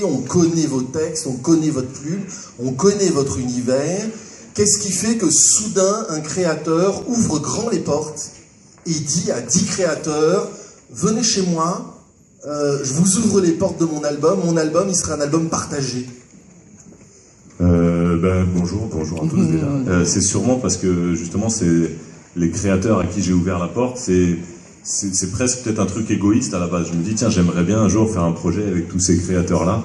On connaît vos textes, on connaît votre plume, on connaît votre univers. Qu'est-ce qui fait que soudain, un créateur ouvre grand les portes et dit à 10 créateurs, venez chez moi, je vous ouvre les portes de mon album il sera un album partagé. Bonjour à tous déjà. C'est sûrement parce que justement c'est les créateurs à qui j'ai ouvert la porte, c'est presque peut-être un truc égoïste à la base. Je me dis tiens, j'aimerais bien un jour faire un projet avec tous ces créateurs-là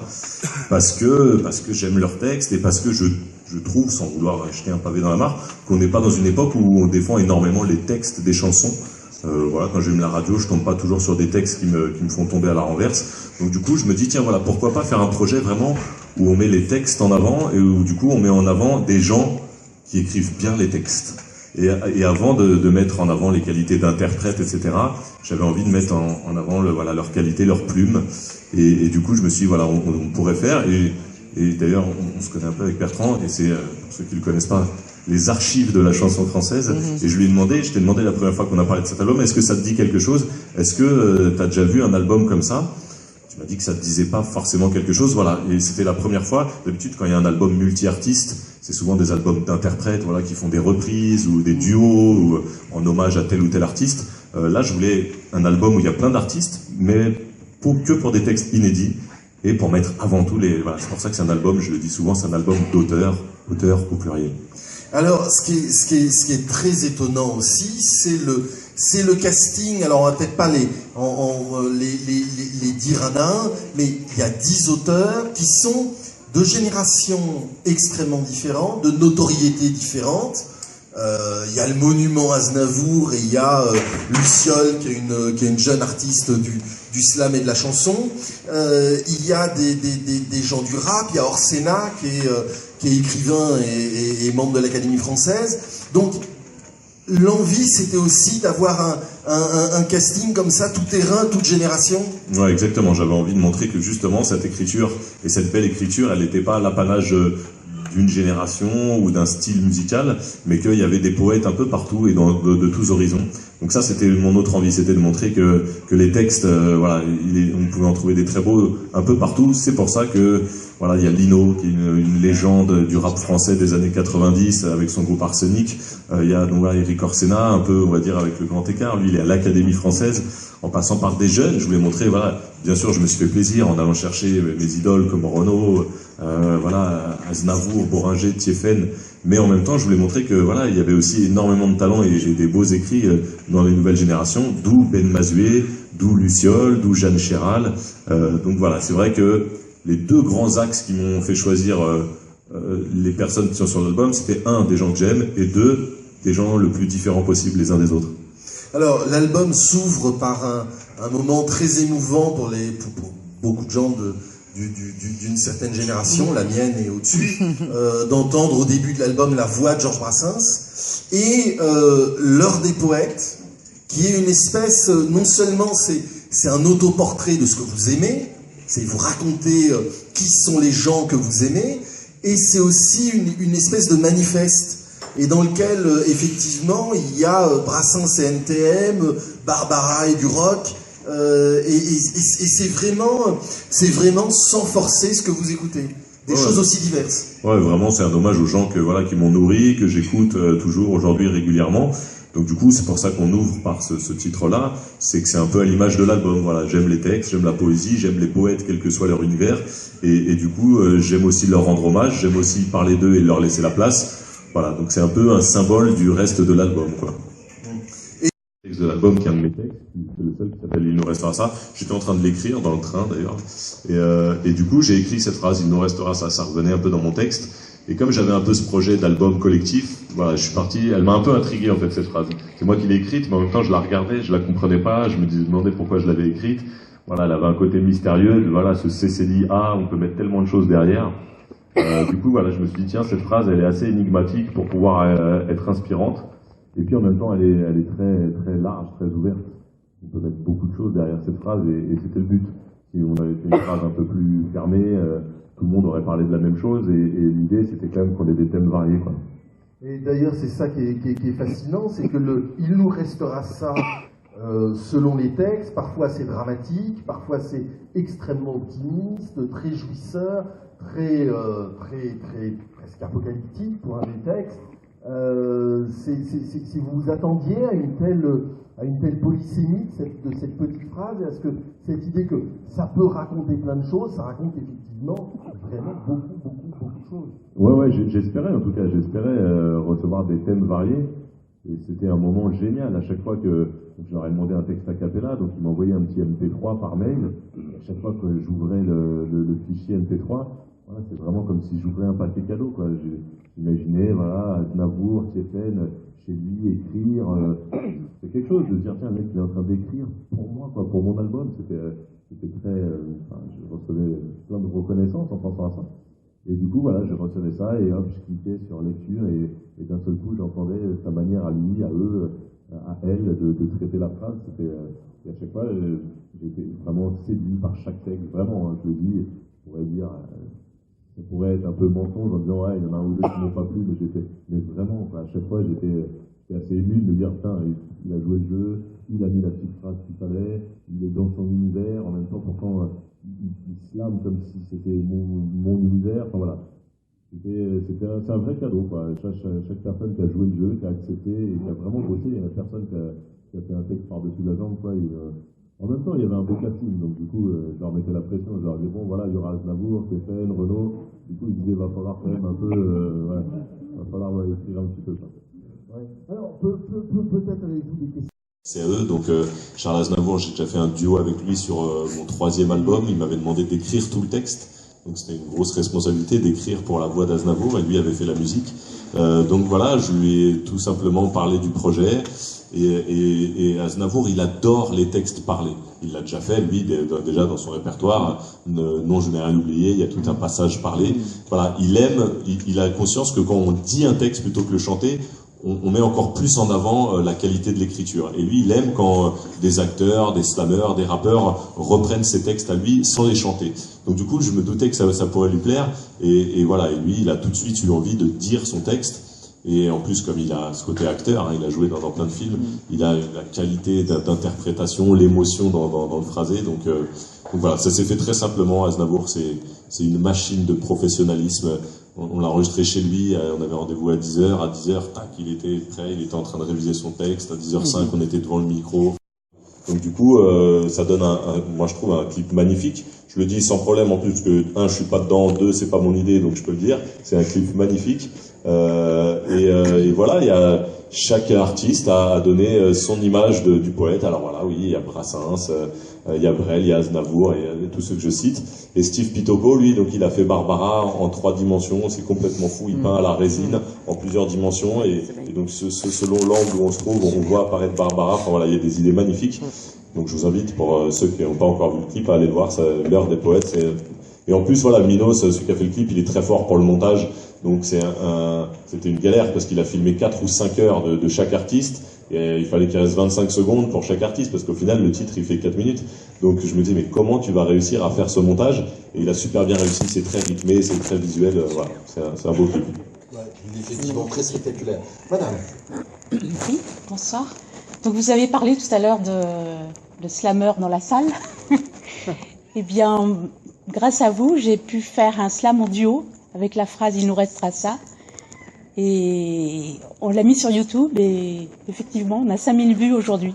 parce que j'aime leurs textes et parce que je trouve, sans vouloir jeter un pavé dans la mare, qu'on n'est pas dans une époque où on défend énormément les textes des chansons. Voilà, quand j'aime la radio, je tombe pas toujours sur des textes qui me font tomber à la renverse. Donc du coup, je me dis tiens voilà, pourquoi pas faire un projet vraiment où on met les textes en avant et où du coup on met en avant des gens qui écrivent bien les textes. Et avant de mettre en avant les qualités d'interprète, etc., j'avais envie de mettre en avant leur qualité, leur plume. Et du coup, je me suis dit, voilà, on pourrait faire. Et d'ailleurs, on se connaît un peu avec Bertrand, et c'est, pour ceux qui ne le connaissent pas, les archives de la chanson française. Et je t'ai demandé la première fois qu'on a parlé de cet album, est-ce que ça te dit quelque chose? Est-ce que tu as déjà vu un album comme ça? Tu m'as dit que ça te disait pas forcément quelque chose, voilà. Et c'était la première fois. D'habitude, quand il y a un album multi-artiste, c'est souvent des albums d'interprètes, voilà, qui font des reprises ou des duos ou en hommage à tel ou tel artiste. Là, je voulais un album où il y a plein d'artistes, mais que pour des textes inédits et pour mettre avant tout les. Voilà, c'est pour ça que c'est un album. Je le dis souvent, c'est un album d'auteur au pluriel. Alors, ce qui est très étonnant aussi, c'est le casting. Alors, on va peut-être pas les dire un à un, mais il y a 10 auteurs qui sont de générations extrêmement différentes, de notoriétés différentes. Il y a le monument Aznavour et il y a Luciole qui est une jeune artiste du slam et de la chanson. Il y a des gens du rap, il y a Orsena qui est écrivain et membre de l'Académie française. Donc l'envie, c'était aussi d'avoir un casting comme ça, tout terrain, toute génération. Ouais, exactement. J'avais envie de montrer que justement cette écriture et cette belle écriture, elle n'était pas l'apanage d'une génération ou d'un style musical, mais qu'il y avait des poètes un peu partout et de tous horizons. Donc ça, c'était mon autre envie, c'était de montrer que les textes, voilà, on pouvait en trouver des très beaux un peu partout. C'est pour ça que voilà, il y a Lino, qui est une légende du rap français des années 90 avec son groupe Arsenic. Il y a donc voilà, Eric Orsena, un peu, on va dire, avec le grand écart. Lui, il est à l'Académie française, en passant par des jeunes. Je voulais montrer, voilà, bien sûr, je me suis fait plaisir en allant chercher mes idoles comme Renaud, voilà, Aznavour, Boringer, Thiéphène. Mais en même temps, je voulais montrer que voilà, il y avait aussi énormément de talent et des beaux écrits dans les nouvelles générations, d'où Ben Mazué, d'où Luciole, d'où Jeanne Chéral. Donc voilà, c'est vrai que les deux grands axes qui m'ont fait choisir les personnes qui sont sur l'album, c'était un, des gens que j'aime, et deux, des gens le plus différents possible les uns des autres. Alors, l'album s'ouvre par un moment très émouvant pour beaucoup de gens d'une certaine génération, la mienne et au-dessus, d'entendre au début de l'album la voix de Georges Brassens et l'heure des poètes, qui est une espèce, non seulement c'est un autoportrait de ce que vous aimez, c'est vous raconter qui sont les gens que vous aimez, et c'est aussi une espèce de manifeste, et dans lequel effectivement il y a Brassens et NTM, Barbara et du rock, et c'est vraiment sans forcer ce que vous écoutez. Des choses aussi diverses. Ouais, vraiment, c'est un hommage aux gens qui m'ont nourri, que j'écoute toujours aujourd'hui régulièrement. Donc du coup, c'est pour ça qu'on ouvre par ce titre-là, c'est que c'est un peu à l'image de l'album. Voilà, j'aime les textes, j'aime la poésie, j'aime les poètes, quel que soit leur univers, et du coup, j'aime aussi leur rendre hommage, j'aime aussi parler d'eux et leur laisser la place. Voilà, donc c'est un peu un symbole du reste de l'album, quoi. Le texte de l'album, qui est un de mes textes, c'est le seul qui s'appelle « Il nous restera ça ». J'étais en train de l'écrire dans le train, d'ailleurs, et du coup, j'ai écrit cette phrase « Il nous restera ça ». Ça revenait un peu dans mon texte. Et comme j'avais un peu ce projet d'album collectif, voilà, je suis parti, elle m'a un peu intrigué en fait cette phrase. C'est moi qui l'ai écrite, mais en même temps je la regardais, je la comprenais pas, je me demandais pourquoi je l'avais écrite. Voilà, elle avait un côté mystérieux, voilà, ce CCDI-A, on peut mettre tellement de choses derrière. Du coup, voilà, je me suis dit, tiens, cette phrase, elle est assez énigmatique pour pouvoir être inspirante. Et puis en même temps, elle est très, très large, très ouverte. On peut mettre beaucoup de choses derrière cette phrase, et c'était le but. Si on avait fait une phrase un peu plus fermée, tout le monde aurait parlé de la même chose, et l'idée c'était quand même qu'on ait des thèmes variés, quoi. Et d'ailleurs c'est ça qui est fascinant, c'est que il nous restera ça selon les textes. Parfois c'est dramatique, parfois c'est extrêmement optimiste, très jouisseur, très presque apocalyptique pour un des textes. Si vous vous attendiez à une telle polysémie de cette petite phrase, est-ce que cette idée que ça peut raconter plein de choses, ça raconte effectivement vraiment beaucoup de choses? Ouais, j'espérais en tout cas, recevoir des thèmes variés, et c'était un moment génial. À chaque fois que je leur ai demandé un texte a cappella, donc ils m'envoyaient un petit MP3 par mail, et à chaque fois que j'ouvrais le fichier MP3, voilà, c'est vraiment comme si j'ouvrais un paquet cadeau, quoi. J'imaginais, voilà, Aznavour, Tiefen, chez lui, écrire. C'est quelque chose de dire, tiens, le mec, il est en train d'écrire pour moi, quoi, pour mon album. C'était très. Je recevais plein de reconnaissance en pensant à ça. Et du coup, voilà, je recevais ça, et hop, je cliquais sur lecture, et d'un seul coup, j'entendais sa manière à lui, à eux, à elle, de traiter la phrase. Et à chaque fois, j'étais vraiment séduit par chaque texte, vraiment, hein, je le dis, je pourrais dire. Ça pourrait être un peu mensonge en disant ouais, il y en a un ou deux qui m'ont pas plu, mais vraiment, à chaque fois j'étais assez ému de me dire putain, il a joué le jeu, il a mis la petite phrase qu'il fallait, il est dans son univers, en même temps pourtant il slame comme si c'était mon univers, enfin voilà. C'est un vrai cadeau, quoi. Chaque personne qui a joué le jeu, qui a accepté et qui a vraiment bossé, il y a personne qui a fait un texte par-dessus la jambe, quoi. En même temps, il y avait un beau casting, donc du coup, je leur mettais la pression, je leur disais, bon, voilà, il y aura Aznavour, Tiefen, Renaud, du coup, ils disaient, il va falloir quand même un peu, il va falloir écrire un petit peu ça. Ouais. Alors, peut-être avez-vous des questions? C'est à eux, donc Charles Aznavour, j'ai déjà fait un duo avec lui sur mon 3e album, il m'avait demandé d'écrire tout le texte, donc c'était une grosse responsabilité d'écrire pour la voix d'Aznavour, et lui avait fait la musique. Donc voilà, je lui ai tout simplement parlé du projet, et Aznavour, il adore les textes parlés. Il l'a déjà fait, lui, déjà dans son répertoire. Non, je n'ai rien oublié, il y a tout un passage parlé. Voilà, il a conscience que quand on dit un texte plutôt que le chanter, on met encore plus en avant la qualité de l'écriture. Et lui, il aime quand des acteurs, des slammeurs, des rappeurs reprennent ses textes à lui sans les chanter. Donc du coup, je me doutais que ça pourrait lui plaire. Et voilà, et lui, il a tout de suite eu envie de dire son texte. Et en plus, comme il a ce côté acteur, hein, il a joué dans plein de films, il a la qualité d'interprétation, l'émotion dans le phrasé. Donc voilà, ça s'est fait très simplement. Aznavour, c'est une machine de professionnalisme. On l'a enregistré chez lui, on avait rendez-vous à 10h, tac, il était prêt, il était en train de réviser son texte, à 10h05, on était devant le micro. Donc du coup, ça donne moi je trouve un clip magnifique. Je le dis sans problème en plus que, 1, je suis pas dedans, 2, c'est pas mon idée, donc je peux le dire. C'est un clip magnifique. Et voilà, il y a chaque artiste a donné son image du poète. Alors voilà, oui, il y a Brassens, il y a Brel, il y a Aznavour, et tous ceux que je cite. Et Steve Pitopo, lui, donc il a fait Barbara en 3 dimensions, c'est complètement fou, il peint à la résine en plusieurs dimensions, et donc selon l'angle où on se trouve, on voit apparaître Barbara. Enfin voilà, il y a des idées magnifiques. Donc je vous invite, pour ceux qui n'ont pas encore vu le clip, à aller le voir, c'est l'heure des poètes. Et en plus, voilà, Minos, celui qui a fait le clip, il est très fort pour le montage. Donc c'était une galère parce qu'il a filmé 4 ou 5 heures de chaque artiste. Et il fallait qu'il reste 25 secondes pour chaque artiste parce qu'au final, le titre, il fait 4 minutes. Donc je me dis, mais comment tu vas réussir à faire ce montage? Et il a super bien réussi, c'est très rythmé, c'est très visuel. Voilà, c'est un beau clip. Ouais, effectivement, très spectaculaire. Madame. Oui, bonsoir. Donc vous avez parlé tout à l'heure de slammer dans la salle. Eh bien, grâce à vous, j'ai pu faire un slam en duo avec la phrase « Il nous restera ça ». Et on l'a mis sur YouTube et effectivement, on a 5000 vues aujourd'hui.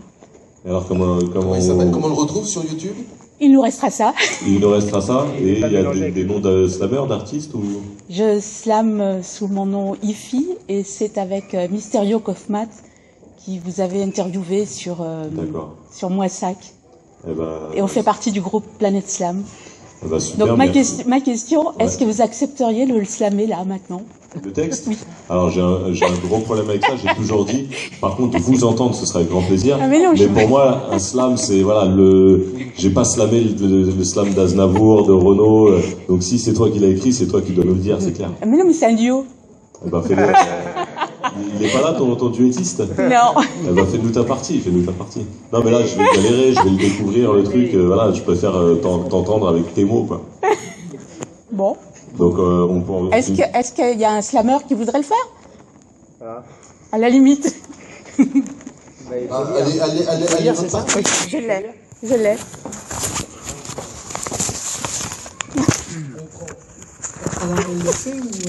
Alors comment il s'appelle? Comment on le retrouve sur YouTube? Il nous restera ça. Il nous restera ça. Et il y a des noms de slammeurs, d'artistes ou... Je slame sous mon nom Ifi et c'est avec Mysterio Kaufmat qui vous avez interviewé sur Moissac. Et on fait partie du groupe Planète Slam. Super, donc ma question, est-ce que vous accepteriez de le slammer là maintenant? Le texte? Oui. Alors j'ai un gros problème avec ça, j'ai toujours dit. Par contre, vous entendre, ce serait avec grand plaisir. Ah, mais pour moi, un slam, c'est voilà j'ai pas slamé le slam d'Aznavour, de Renaud. Donc si c'est toi qui l'as écrit, c'est toi qui dois nous le dire, c'est clair. Ah, mais non, mais c'est un duo. Eh ben fais-le. Il est pas là ton duettiste? Non. Eh ben fais-nous ta partie, Non mais là je vais galérer, je vais le découvrir le truc. Voilà, je préfère t'entendre avec tes mots quoi. Bon. Donc Est-ce qu'il y a un slammer qui voudrait le faire? À la limite. Allez, c'est ça? Oui, je l'ai. Je l'ai.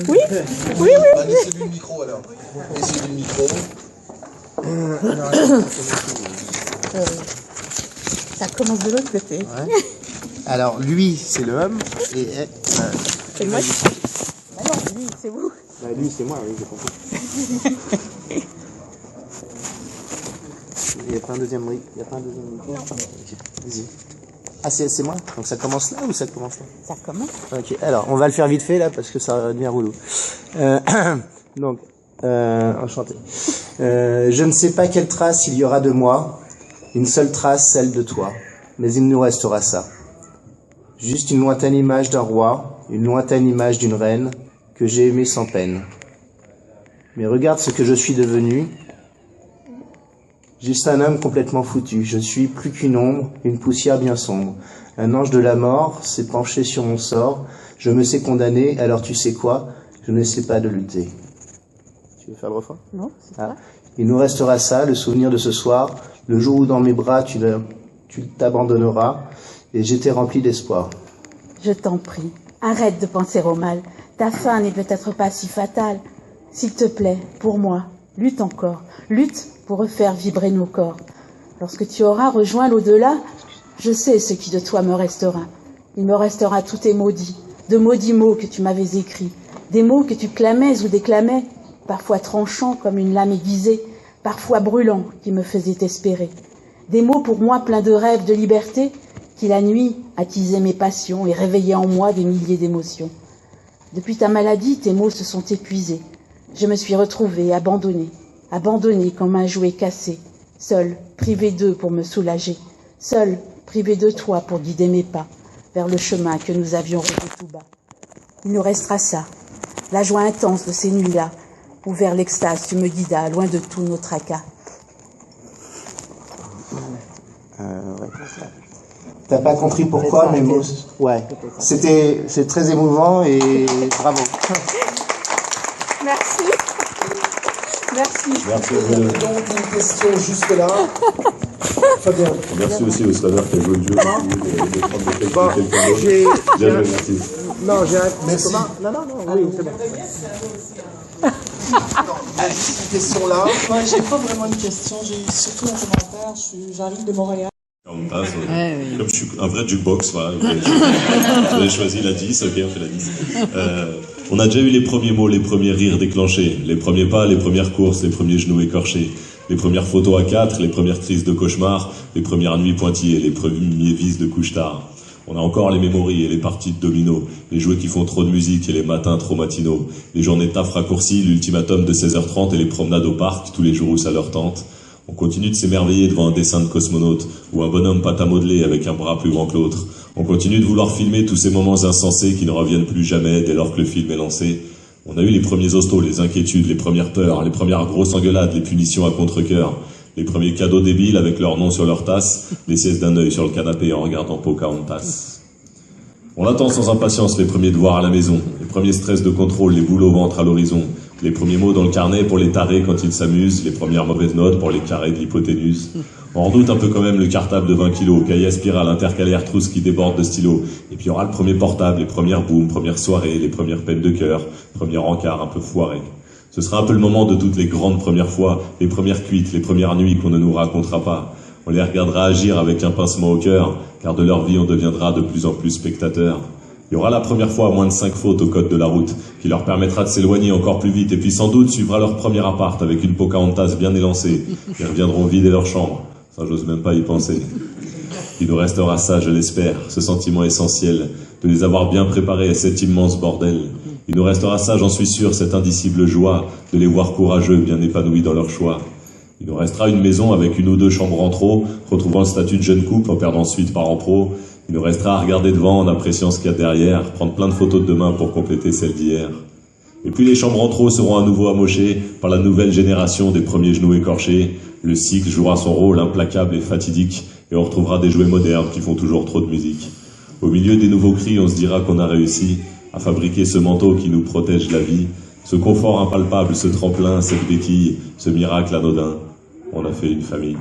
Oui, oui, oui. Laissez-lui le micro alors. Laissez-lui le micro. Ça commence de l'autre côté. Ouais. Alors, lui, c'est le homme, et elle, Et moi, bah non, lui, c'est vous. bah, lui, c'est moi, oui, j'ai compris. Il n'y a pas un deuxième micro? Il n'y a pas un deuxième micro? Ok, vas-y. Ah, c'est moi? Donc ça commence là ou ça commence là? Ça commence. Ok, alors, on va le faire vite fait, là, parce que ça va devenir relou. Donc, enchanté. Je ne sais pas quelle trace il y aura de moi, une seule trace, celle de toi, mais il nous restera ça. Juste une lointaine image d'un roi, une lointaine image d'une reine, que j'ai aimée sans peine. Mais regarde ce que je suis devenu. Juste un homme complètement foutu. Je suis plus qu'une ombre, une poussière bien sombre. Un ange de la mort s'est penché sur mon sort. Je me sais condamné, alors tu sais quoi? Je ne sais pas de lutter. Tu veux faire le refrain? Non, c'est Ah. ça. Il nous restera ça, le souvenir de ce soir, le jour où dans mes bras tu t'abandonneras, et j'étais rempli d'espoir. Je t'en prie, arrête de penser au mal. Ta fin n'est peut-être pas si fatale. S'il te plaît, pour moi, lutte encore. Lutte pour refaire vibrer nos corps. Lorsque tu auras rejoint l'au-delà, je sais ce qui de toi me restera. Il me restera tous tes maudits, de maudits mots que tu m'avais écrits, des mots que tu clamais ou déclamais, parfois tranchants comme une lame aiguisée, parfois brûlants qui me faisaient espérer. Des mots pour moi pleins de rêves, de liberté, qui la nuit attisaient mes passions et réveillaient en moi des milliers d'émotions. Depuis ta maladie, tes mots se sont épuisés. Je me suis retrouvée abandonnée comme un jouet cassé, seule, privée d'eux pour me soulager, seule, privée de toi pour guider mes pas vers le chemin que nous avions rêvé tout bas. Il nous restera ça, la joie intense de ces nuits-là, où vers l'extase tu me guidas, loin de tous nos tracas. Ouais. T'as pas compris pourquoi, mais mots. Ouais. C'est très émouvant et bravo. Merci. Merci. Merci, Donc une question juste là. Fabien. merci aussi au slammer qui a joué le jeu. De prendre des quelques Bon, mots. j'ai Bien joué, merci. non, j'ai un Merci. Non, oui, c'est bon. Cette question là. Moi, j'ai pas vraiment une question, j'ai surtout un commentaire. J'arrive de Montréal. Comme je suis un vrai jukebox, voilà, vous avez choisi la 10, ok, on fait la 10. On a déjà eu les premiers mots, les premiers rires déclenchés, les premiers pas, les premières courses, les premiers genoux écorchés, les premières photos à 4, les premières crises de cauchemar, les premières nuits pointillées, les premiers vices de couche-tard. On a encore les mémories et les parties de domino, les jouets qui font trop de musique et les matins trop matinaux, les journées de taf raccourcies, l'ultimatum de 16h30 et les promenades au parc tous les jours où ça leur tente. On continue de s'émerveiller devant un dessin de cosmonaute ou un bonhomme pâte à modeler avec un bras plus grand que l'autre. On continue de vouloir filmer tous ces moments insensés qui ne reviennent plus jamais dès lors que le film est lancé. On a eu les premiers hostos, les inquiétudes, les premières peurs, les premières grosses engueulades, les punitions à contre-cœur, les premiers cadeaux débiles avec leur nom sur leur tasse, les siestes d'un œil sur le canapé en regardant Pocahontas. On attend sans impatience les premiers devoirs à la maison, les premiers stress de contrôle, les boules au ventre à l'horizon, les premiers mots dans le carnet pour les tarés quand ils s'amusent, les premières mauvaises notes pour les carrés de l'hypoténuse. On redoute un peu quand même le cartable de 20 kilos, cahier à spirale, intercalaire, trousse qui déborde de stylos. Et puis il y aura le premier portable, les premières booms, premières soirées, les premières peines de cœur, premiers rencarts un peu foirés. Ce sera un peu le moment de toutes les grandes premières fois, les premières cuites, les premières nuits qu'on ne nous racontera pas. On les regardera agir avec un pincement au cœur, car de leur vie on deviendra de plus en plus spectateurs. Il y aura la première fois moins de 5 fautes au code de la route, qui leur permettra de s'éloigner encore plus vite, et puis sans doute suivra leur premier appart avec une Pocahontas bien élancée. Ils reviendront vider leur chambre. Ça, j'ose même pas y penser. Il nous restera ça, je l'espère, ce sentiment essentiel, de les avoir bien préparés à cet immense bordel. Il nous restera ça, j'en suis sûr, cette indicible joie, de les voir courageux, bien épanouis dans leur choix. Il nous restera une maison avec une ou deux chambres en trop, retrouvant le statut de jeune couple en perdant ensuite par en pro. Il nous restera à regarder devant en appréciant ce qu'il y a derrière, prendre plein de photos de demain pour compléter celles d'hier. Et puis les chambres en trop seront à nouveau amochées par la nouvelle génération des premiers genoux écorchés. Le cycle jouera son rôle implacable et fatidique, et on retrouvera des jouets modernes qui font toujours trop de musique. Au milieu des nouveaux cris, on se dira qu'on a réussi à fabriquer ce manteau qui nous protège la vie, ce confort impalpable, ce tremplin, cette béquille, ce miracle anodin. on a fait une famille.